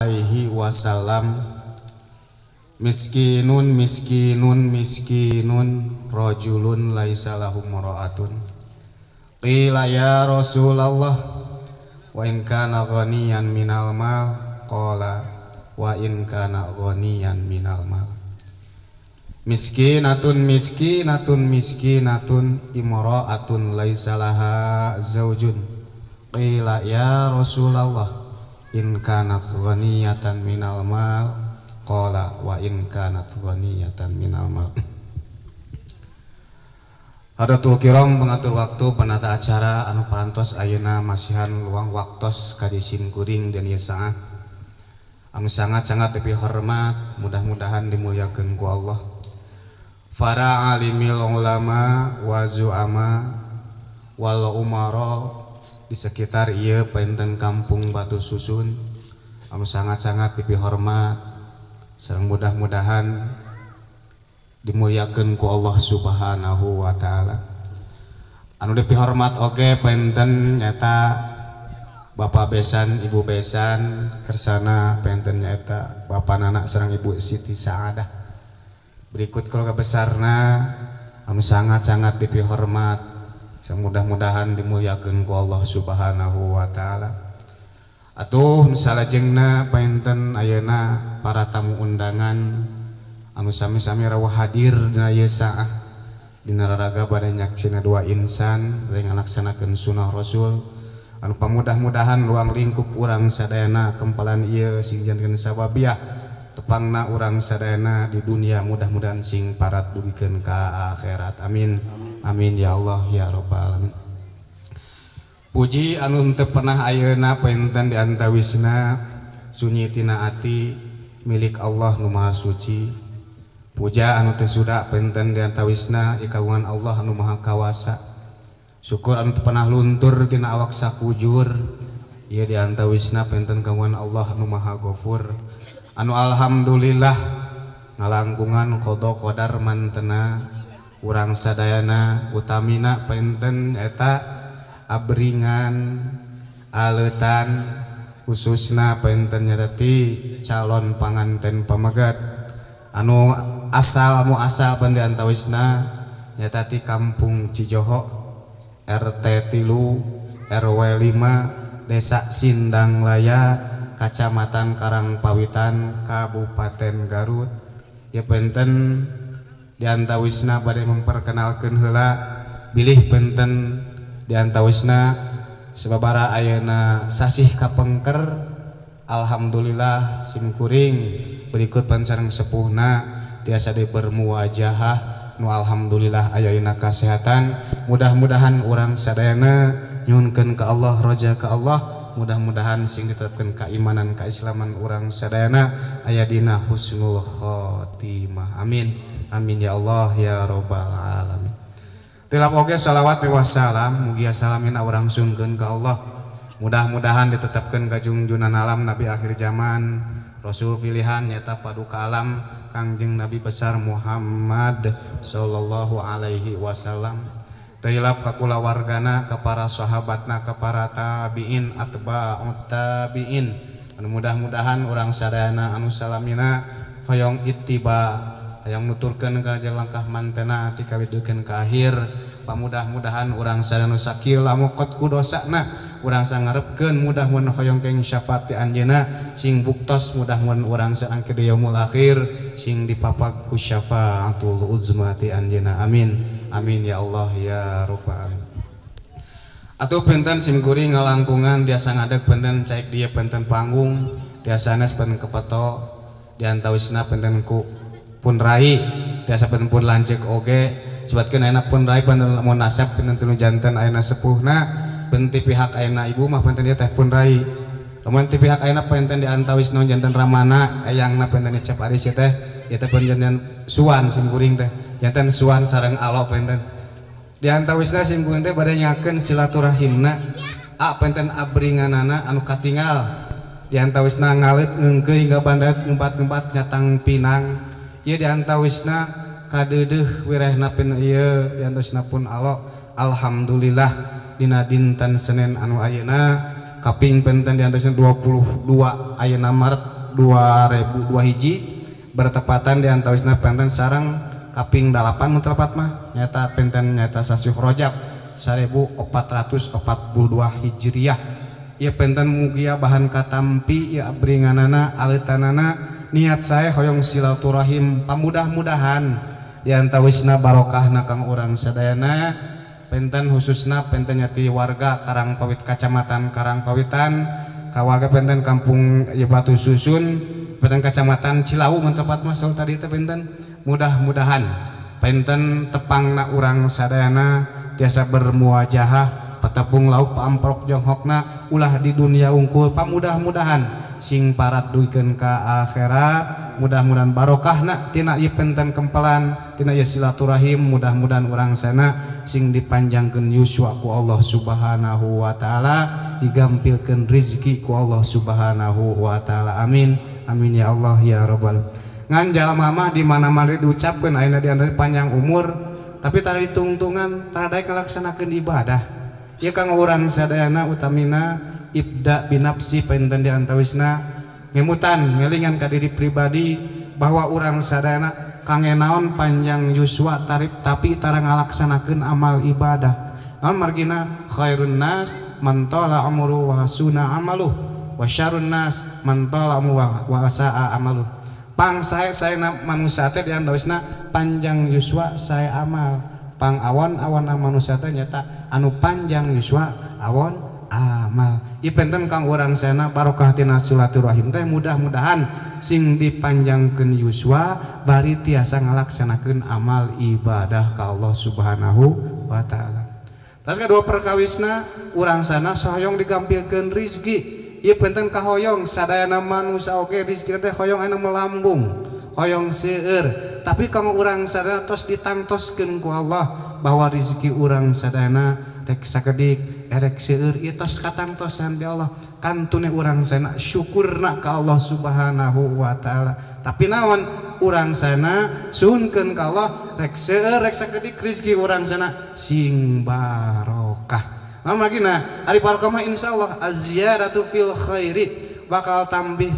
alaihi wasallam. Miskinun miskinun miskinun rajulun laisa lahu mar'atun. Qila ya Rasulullah wa in kana ghaniyan minal mal, qala wa in kana ghaniyan minal mal. Miskinatun miskinatun miskinatun imra'atun laisa laha zaujun. Qila ya Rasulullah in kanat ghaniyatan minal mal, qala wa in kanat ghaniyatan minal mal. Hadatul kiram pengatur waktu penata acara anu parantos ayeuna masihan luang waktos kadisin kuring dan ieu saah anu sangat-sangat tepi hormat, mudah-mudahan dimuliakeun ku Allah. Para alimil ulama wa zu'ama wal umara di sekitar ieu painten kampung Batu Susun anu sangat-sangat tepi hormat sareng mudah-mudahan dimuliakeun ku Allah Subhanahu wa taala. Anu depi hormat oge painten nyata Bapak Besan, Ibu Besan, kersana painten nyata Bapak Nana sareng Ibu Siti Saadah. Berikut keluarga besarna anu sangat-sangat depi hormat, mudah-mudahan dimuliakeun ku Allah Subhanahu wa taala. Atuh salajengna painten ayeuna para tamu undangan anu sami-sami rawuh hadir dina ieu saah dina raraga bade nyaksina dua insan reng ngalaksanakeun sunah Rasul anu pamudah-mudahan luang lingkup urang sadayana kempalan ieu sing janten sababiah tepangna urang sadayana di dunia, mudah-mudahan sing parat dugikeun ka akhirat. Amin amin ya Allah ya rabbal alamin. Puji anu teu pernah ayeuna painten di antawisna sunyi tina ati milik Allah nu Maha Suci. Puja anu teu suda painten di antawisna ikagungan Allah anu Maha Kawasa. Syukur anu teu pernah luntur tina awak sakujur ieu di antawisna painten kagungan Allah anu Maha Ghafur. Anu alhamdulillah ngalangkungan qada qadar mantena urang sadayana utamina painten eta abringan aleutan khususna painten nyata ti calon panganten pamagat anu asal muasal pan di antawisna nyata ti kampung Cijoho RT 3 RW 5 Desa Sindang Laya Kacamatan Karangpawitan Kabupaten Garut. Ya penten di antawisna bade memperkenalkeun heula bilih penten di antawisna sababaraha ayeuna sasih kapengker alhamdulillah simkuring berikut pansareng sepuhna tiasa dibermuwajahah nu alhamdulillah aya dina kasehatan. Mudah-mudahan urang sadayana nyuhunkeun ka Allah, roja ka Allah, mudah-mudahan sing ditetepkeun keimanan keislaman urang sadayana aya dina husnul khotimah. Amin amin ya Allah ya rabbal alamin. Tilap oge salawat wa salam mugia salamina urang sungkeun ka Allah, mudah-mudahan ditetepkeun ka junjunan alam Nabi akhir zaman, Rasul pilihan nyata paduka alam Kangjeng Nabi besar Muhammad sallallahu alaihi wasallam. Tailap ka kulawargana, ka para sahabatna, ka para tabiin atba'ut tabiin. Anu mudah-mudahan urang sadayana anu salamina hoyong ittiba, hayang nuturkeun ka jeung langkah mantena ti kawidukeun ka akhir. Pamudah-mudahan urang sadayana sakil lamukot ku dosana urang sangarepkeun mudah-mudahan hoyong keng syafaat ti anjeunna sing buktos, mudah-mudahan urang saangke di yaumul akhir sing dipapag ku syafaatul uzma ti anjeunna. Amin amin ya Allah ya rabbal alamin. Atuh penten simkuring ngalangkungan tiasa ngadeg penten caik dia penten panggung tiasa sanes penten kepeto di antawisna penten ku pun rai tiasa penten pun lancik oge sebatkeun ayeuna pun rai penten mun nasab penten tuluy janten ayeuna sepuhna penten ti pihak ayeuna ibu mah penten dia teh pun rai. Lamun ti pihak ayeuna penten di antawisna janten ramana eyangna penten dicap aris teh ieu teh panjenengan suan simkuring teh janten suan sareng alo penten di antawisna simkuring teh bade nyakeun silaturahimna penten abringanana anu katinggal di antawisna ngalit ngeungkeuy hingga bandat ngempat-ngempat nyatang pinang ieu di antawisna kadeudeuh wirehna pin ieu di antawisna pun alo alhamdulillah dina dinten Senin anu ayeuna kaping penten di antaranya 22 ayeuna Maret 2002 hiji bertepatan di antaranya penten sareng kaping 8 mun tepat mah nyata penten nyata Sasyuh Rajab 1442 Hijriah. Ieu penten mugia bahan katampi ieu abringanana aleutanana niat saya hoyong silaturahim pamudah-mudahan di antawisna barokahna kang urang sadayana penten khususna penten nyati warga Karangpawit Kacamatan Karangpawitan ka warga penten kampung Batu Susun penten Kacamatan Cilawu mun tepat mah tadi teh penten mudah-mudahan penten tepangna urang sadayana tiasa bermuajahah patapung lauk paamprok jonghokna ulah di dunia unggul pamudah-mudahan sing parat duikeun ka akhirat mudah-mudahan barokahna tina ieu penten kempelan tina ieu silaturahim mudah-mudahan urang sana sing dipanjangkeun yuswa ku Allah Subhanahu wa taala digampilkeun rezeki ku Allah Subhanahu wa taala amin amin ya Allah ya rabbal ngan jalma mah di mana-mana diucapkeun ayeuna di antara panjang umur tapi tara ditungtungan tara daek ngalaksanakeun ibadah ieu kang urang sadayana utamina ibda binapsi penten di antawisna ngemutan ngelingan ka diri pribadi bahwa urang sadayana kange naon panjang yuswa tarif tapi tara ngalaksanakeun amal ibadah naon margina khairun nas man tala umru wa hasuna amaluh wa syarrun nas man tala umru wa sa'a amaluh pang saya manusia teh di antawisna panjang yuswa saya amal pang awan manusia teh nyata anu panjang yuswa awon amal ieu penten kang urang sana barokah tina silaturahim teh mudah-mudahan sing dipanjangkeun yuswa bari tiasa ngalaksanakeun amal ibadah ka Allah Subhanahu wa taala. Tas kadua perkawisna urang sana sahoyong digampilkeun rezeki ieu penten kahoyong sadayana manusia oge rezeki teh hoyong anu melambung hoyong seueur tapi kang urang sadayana tos ditangtoskeun ku Allah bahwa rezeki urang sadayana rek sakedik erek seueur ieu tos katangtosan ti Allah kantune urang sana syukurna ka Allah Subhanahu wa taala tapi naon urang sana suhunkeun ka Allah rek seueur rek sakedik rezeki urang sana sing barokah magina ari barokah mah insyaallah az-ziyadatu fil khairi bakal tambih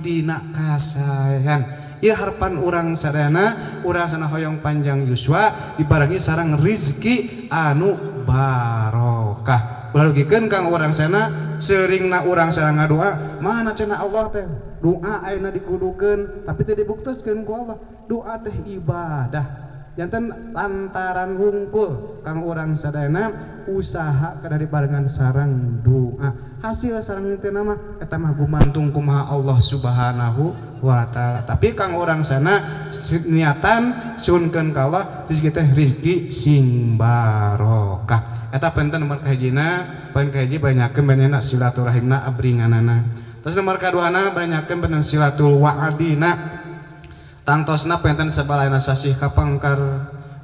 dina kasayan ieu harapan urang sadayana urang sana hoyong panjang yuswa dibarengi sareng rezeki anu barokah ulah lugikeun kang urang sana seuringna urang sana ngadoa mana cenah Allah teh doa ayeuna dikudukeun tapi teu dibuktioskeun ku Allah doa teh ibadah janten lantaran hungkul kang urang sadayana usaha kada dibarengan sareng doa hasil sareng teh nama eta mah gumantung kumaha Allah Subhanahu wa taala tapi kang urang sana niatan suhunkeun ka Allah rezeki teh rezeki sing barokah eta penten nomor kahijina poin kahiji banyakeun banyak silaturahimna abringanana terus nomor kaduana banyakeun penten silatul wa'adina tangtosna penten sabalaina sasih kapengker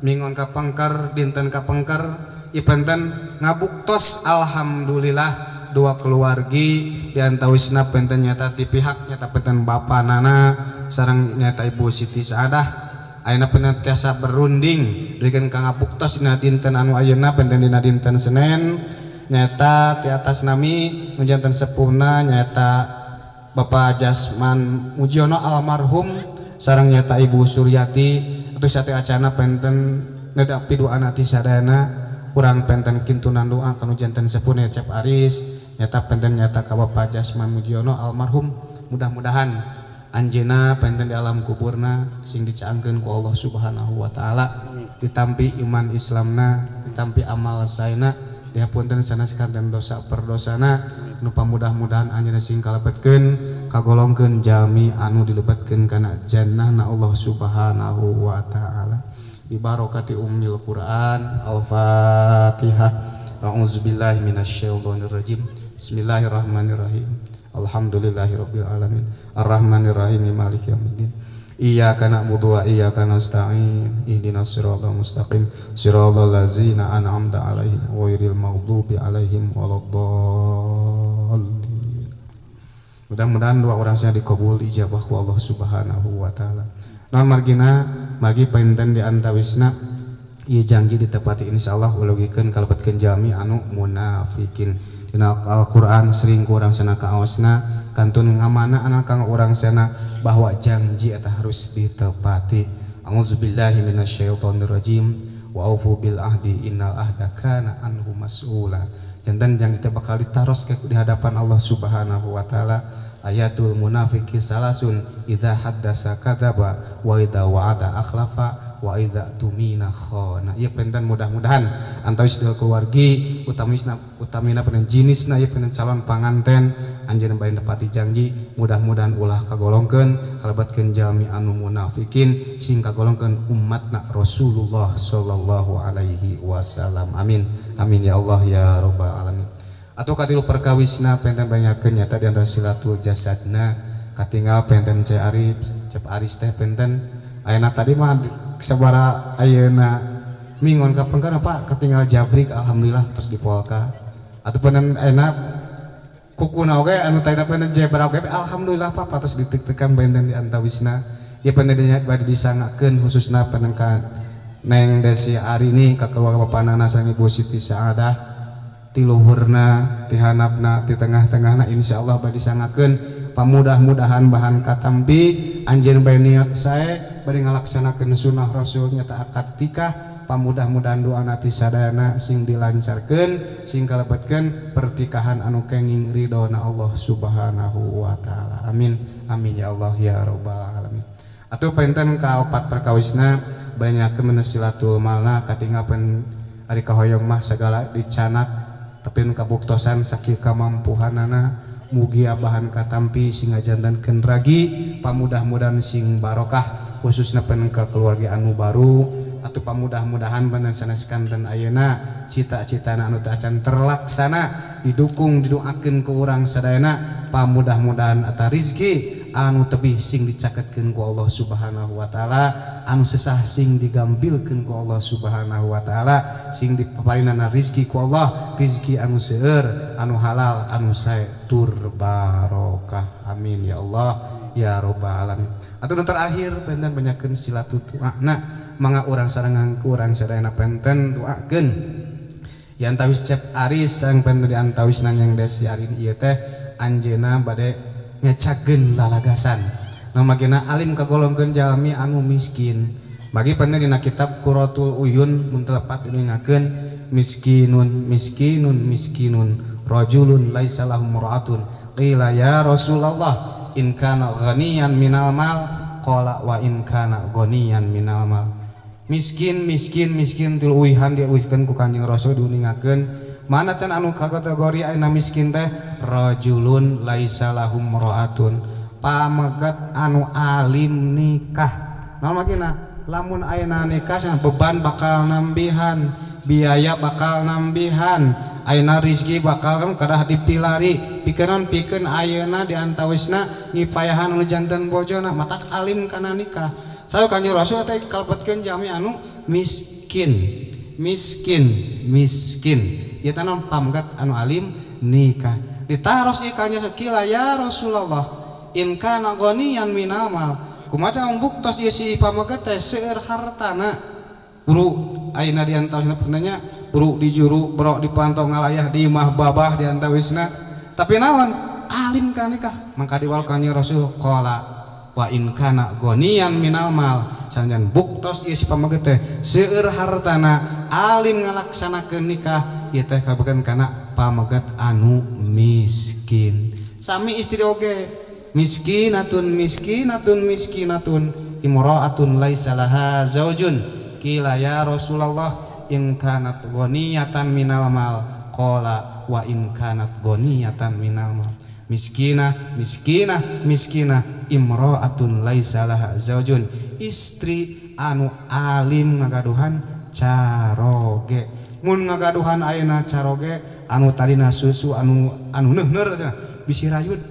mingon kapengker dinten kapengker ieu penten ngabuktos alhamdulillah dua keluargi di antawisna penten nyata ti pihak nyata penten bapanana sareng nyata Ibu Siti Saadah ayeuna penten tiasa berunding duikeun ka ngabuktos dina dinten anu ayeuna penten dina dinten Senen nyata ti atas nami nu janten sepuhna nyata Bapak Jasman Mujiono almarhum sareng nyata Ibu Suryati atau sate acana penten nedapi doa nati sadayana kurang penten kintunan doa kanu janten sepuh Cep Aris nyata penten nyata ka Bapak Jasman Mujiono almarhum mudah-mudahan anjeuna penten di alam kuburna sing dicaangkeun ku Allah Subhanahu wa taala ditampi iman Islamna ditampi amal saena dihapunten sanes kanten dosa perdosana nu pamudah-mudahan anjeunna sing kalebetkeun kagolongkeun jalmi anu dilebetkeun kana jannahna Allah Subhanahu wa taala bi barokati ummil Quran al-Fatihah a'udzubillahi minasyaitonir rajim bismillahirrahmanirrahim alhamdulillahirabbil alamin arrahmanirrahim maliki yaumiddin iyyaka na'budu wa iyyaka nasta'in ihdinas siratal mustaqim siratal ladzina an'amta 'alaihim ghairil maghdubi 'alaihim waladdallin. Mudah-mudahan doa orang saya dikabul ijabah ku Allah Subhanahu wa taala. Naon margina margi penten di antawisna ieu janji ditepati insyaallah ulugikeun kalebetkeun jalmi anu munafikin. Dina Al-Qur'an sering kurang sana kaosna kantun ngamana anak kang urang sana bahwa janji eta harus ditepati. A'udzubillahi minasyaitonirrajim wa aufu bil ahdi innal ahda kana anhu mas'ula. Jantan janji teh bakal ditaros ke di hadapan Allah Subhanahu wa taala. Ayatul munafiqi salasun idza haddasa kadzaba wa idza wa'ada akhlafa wa idza tumina khana. Ieu penten mudah-mudahan antawis keluargi utamina peuneun jinisna ieu peuneun calon panganten anjeun bari nepati janji mudah-mudahan ulah kagolongkeun kalebetkeun jalmi anu munafikin sing kagolongkeun umatna Rasulullah sallallahu alaihi wasallam. Amin amin ya Allah ya rabbal alamin. Atau katilu perkawisna penten banyakeun nyata di antara silatul jasadna katinggal penten cep aris teh penten ayeuna tadi mah sabara ayeuna mingon kapengkeun Pak ketinggal jabrik alhamdulillah tos dipolka atuh penten ayeuna kukuna oge anu tadi penten jebra oge alhamdulillah Pak tos ditek-tekan penten di antawisna ieu penten bade disangakeun khususna penten ka Neng Desi Arini ka keluarga bapanana sang Ibu Siti Saadah ti luhurna, ti hanapna, ti tengah-tengahna insyaallah bade disangakeun pamudah-mudahan bahan katampi anjeun bae niat sae bade ngalaksanakeun sunnah Rasul nyata akad nikah pamudah-mudahan doana ti sadayana sing dilancarkeun sing kalebetkeun pertikahan anu kenging ridona Allah Subhanahu wa taala. Amin amin ya Allah ya rabbal alamin. Atuh penten kaopat perkawisna banyakeun silatul malna katinggalkeun ari kahoyong mah sagala dicanak tapi kabuktosan sakit kamampuhanana mugi abahan katampi sing ngajandankeun ragi pamudah-mudahan sing barokah khususna peuneun ka keluarga anu baru atuh pamudah-mudahan peuneun saneskan dan ayeuna cita-citana anu teu acan terlaksana didukung didoakeun ku urang sadayana pamudah-mudahan eta rezeki anu tebih sing dicakeutkeun ku Allah Subhanahu wa taala anu sesah sing digambilkeun ku Allah Subhanahu wa taala sing dipaparinana rezeki ku Allah rezeki anu seueur anu halal anu sae tur barokah. Amin ya Allah ya rabbal alamin. Atuh nu terakhir penten banyakeun silaturahmi mangga urang sarengan ku urang sadayana penten doakeun yang antawis cep aris sang penten di antawis nanyang Desi Arini ieu teh anjeunna bade ngecageun lalagasan namagina alim kagolongkeun jalmi anu miskin bagi peuneun dina kitab Quratul Uyun mun telepat ningakeun miskinun miskinun miskinun rajulun laisa lahu mur'atun qila ya Rasulullah in kana ghaniyan minal mal qala wa in kana ghaniyan minal mal. Miskin miskin miskin tilu uihan diuihkeun ku Kanjeng Rasul diuningakeun mana can anu kategori ayeuna miskin teh rajulun laisa lahum mraatun pamegat anu alim nikah. Naon magina lamun ayeuna nikah beban bakal nambihan biaya bakal nambihan ayeuna rezeki bakal kadah dipilari pikeun pikeun ayeuna diantawisna ngipayahan anu janten bojona matak alim kana nikah. Sayo Kanjeng Rasul teh kalebetkeun jami anu miskin ieu teh naon pamgat anu alim nikah ditaros ieu Kanjeng kila ya Rasulullah in kana ghaniyan minal mal kumaha buktos ieu si pamgat teh seueur hartana buru ayeuna diantawisna penanya buru di juru bro dipantau ngalayah di imah babah diantawisna tapi naon alim kana nikah mangka diwal Kanjeng Rasul qala wa in kana ghaniyan minal mal sanjan buktos ieu si pamaget teh seueur hartana alim ngalaksanakeun nikah ieu teh kabekeun kana pamaget anu miskin. Sami istri oge miskinatun imra'atun laisa laha zaujun qila ya Rasulullah in kanat ghaniyatan minal mal qala wa in kanat ghaniyatan minal mal. Miskinah imra'atun laisa laha zaujun istri anu alim ngagaduhan caroge mun ngagaduhan ayeuna caroge anu tadina susu anu neuhneur bisi rayud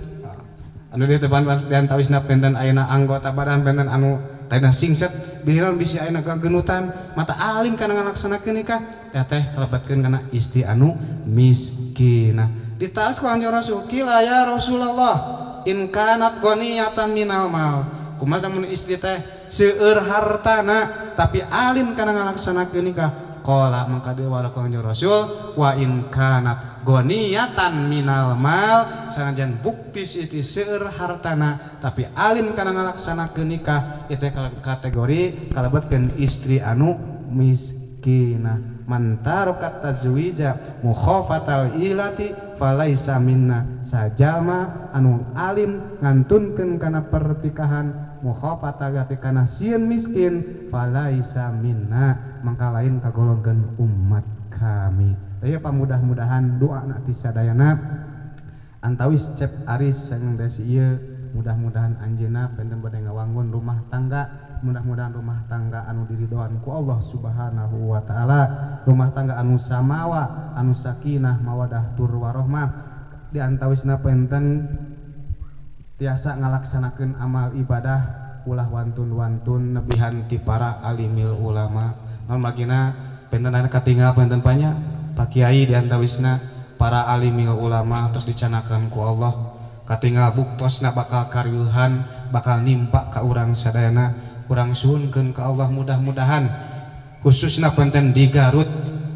anu di depan diantawisna penten ayeuna anggota badan penten anu tadina singset bihiron bisi ayeuna gagenutan mata alim kana ngalaksanakeun nikah teh kalebetkeun kana istri anu miskinah. Ditaas ku Kanjeng Rasul kila ya Rasulullah in kanat ghaniyatan minal mal kumaha mun istri teh seueur hartana tapi alim kana ngalaksanakeun nikah. Qala mangka dewa Kanjeng Rasul wa in kanat ghaniyatan minal mal sanajan bukti siti seueur hartana tapi alim kana ngalaksanakeun nikah ieu teh kategori kalebetkeun istri anu miskinah. Man tarokat tazwija mukhafatal ilati falaisa minna sajama anu alim ngantunkeun kana pertikahan mukhafatal ilati kana sieun miskin falaisa minna mangka lain kagolongkeun umat kami. Teu pamudah-mudahan doa ti sadayana antawis cep aris sang desi ieu mudah-mudahan anjeunna penten bade ngawangun rumah tangga. Mudah-mudahan rumah tangga anu diridoan ku Allah Subhanahu wa taala, rumah tangga anu samawa, anu sakinah, mawadah, tur warahmah. Di antawisna penten tiasa ngalaksanakeun amal ibadah ulah wantun-wantun nebihan ti para alimil ulama. Namun magina penten anu katinggal penten banyak Pak Kiai di antawisna para alimil ulama terus dicanakeun ku Allah. Katinggal buktosna bakal karyuhan, bakal nimpa ka urang sadayana. Kurang suhunkeun ka Allah mudah-mudahan khususna penten di Garut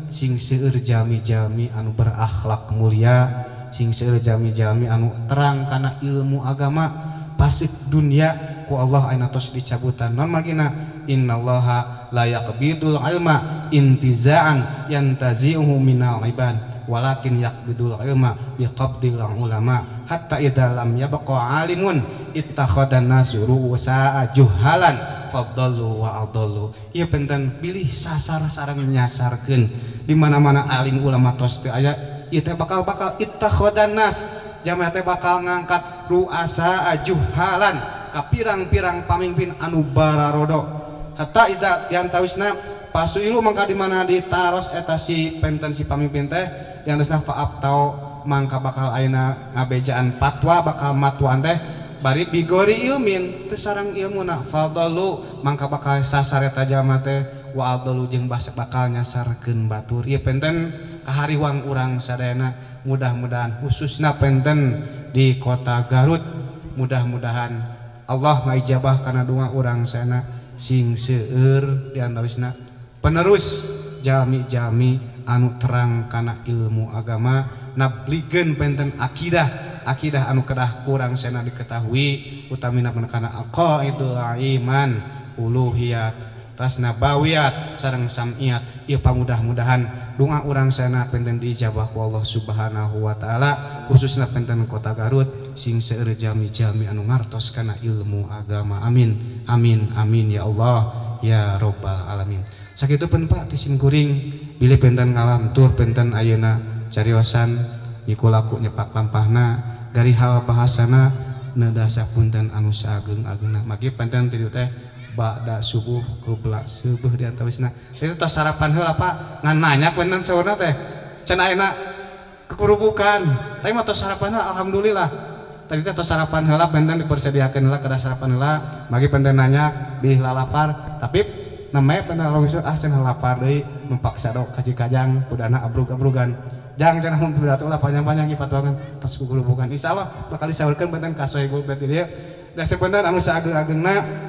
sing seueur jami-jami anu berakhlak mulia, sing seueur jami-jami anu terang kana ilmu agama pasik dunia ku Allah ayeuna tos dicabutan. Non magina innallaha la yaqbidul ilma intiza'an yantazi'uhu minal ibad walakin yaqbidul ilma biqabdil ulama hatta idza lam yabqa alimun ittakhadhan nasu ru'usa juhalan fadallu wa adallu. Ieu penten pilih sasar sareng nyasarkeun di mana-mana alim ulama tos teu aya ieu teh bakal ittakhadhan nas jamaah teh bakal ngangkat ru'asa juhalan ka pirang-pirang pamimpin anu bararodo hatta idza yantawisna pasuilu mangka di mana ditaros eta si penten si pamimpin teh yantawisna faab tau mangka bakal ayeuna ngabejaan fatwa bakal matwaan teh bari bigori ilmin teu sareng ilmuna fadalu mangka bakal sasar eta jalma teh wa adalu jeung bakal nyasarkeun batur. Ieu penten kahariwang urang sadayana mudah-mudahan khususna penten di kota Garut mudah-mudahan Allah ngaijabah kana doa urang sana sing seueur di antawisna penerus jami-jami anu terang kana ilmu agama nablikeun penten akidah anu kedah kurang sana diketahui utamina kana aqaidul iman uluhiyat tas nabawiyat sareng samiyat. Ieu pamudah-mudahan doa urang sana penten diijabah ku Allah Subhanahu wa taala khususna penten kota Garut sing seueur jami-jami anu ngartos kana ilmu agama. Amin amin amin ya Allah ya rabbal alamin. Sakitu pun Pak tisim kuring bilih penten ngalamtur penten ayeuna cariosan iku laku nyepak lampahna dari hal bahasana neudah sapunten anu saageng-agengna magi penten tilu teh ba'da subuh qobla subuh di antawisna. Itu tos sarapan heula Pak ngan nanya penten saurna teh can ayeuna kekurubukan tapi mah tos sarapan heula alhamdulillah. Tadi teh tos sarapan heula penten dipersediakeun heula kedah sarapan heula magi penten nanya di lalapar tapi namanya penten longsor can lapar deui mempaksa dok kaji kajang kudana abrug-abrugan jang cenah mun pidato ulah panjang-panjang ifatwakeun tos kukulubukan insyaallah bakal disaurkeun penten ka Sohibul Bait ieu da sebentar anu saageng-agengna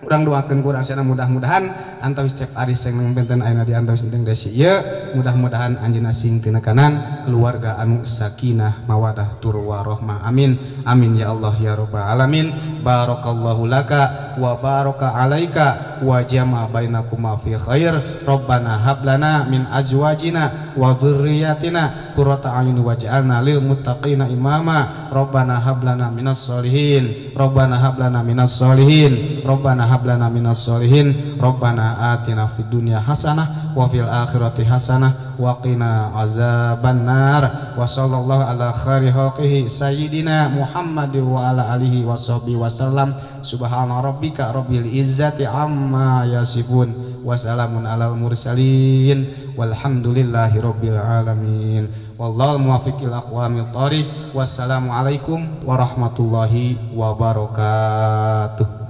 urang doakeun ku urang sana mudah-mudahan antawis cep aris sing penten ayeuna di antawis teng desi ieu mudah-mudahan anjeunna sing teu nekanan keluarga anu sakinah mawadah tur warahmah. Amin amin ya Allah ya rabbal alamin. Barakallahu laka wa baraka alaika wa jama bainakuma fi khair. Rabbana hab lana min azwajina wa dzurriyyatina qurrata a'yun waj'alna lil muttaqina imama. Rabbana hab lana minas solihin. Rabbana hab lana minas solihin. Rabbana hab lana minas solihin. Rabbana atina fid dunya hasanah wa fil akhirati hasanah wa qina azabannar. Wa sallallahu ala khairi khalqihi sayyidina Muhammad wa ala alihi wa sahbihi wasallam. Subhana rabbika rabbil izzati amma yasifun wa salamun alal mursalin walhamdulillahi rabbil alamin. Wallahu muwaffiq ila aqwamit thariq. Wassalamu alaikum warahmatullahi wabarakatuh.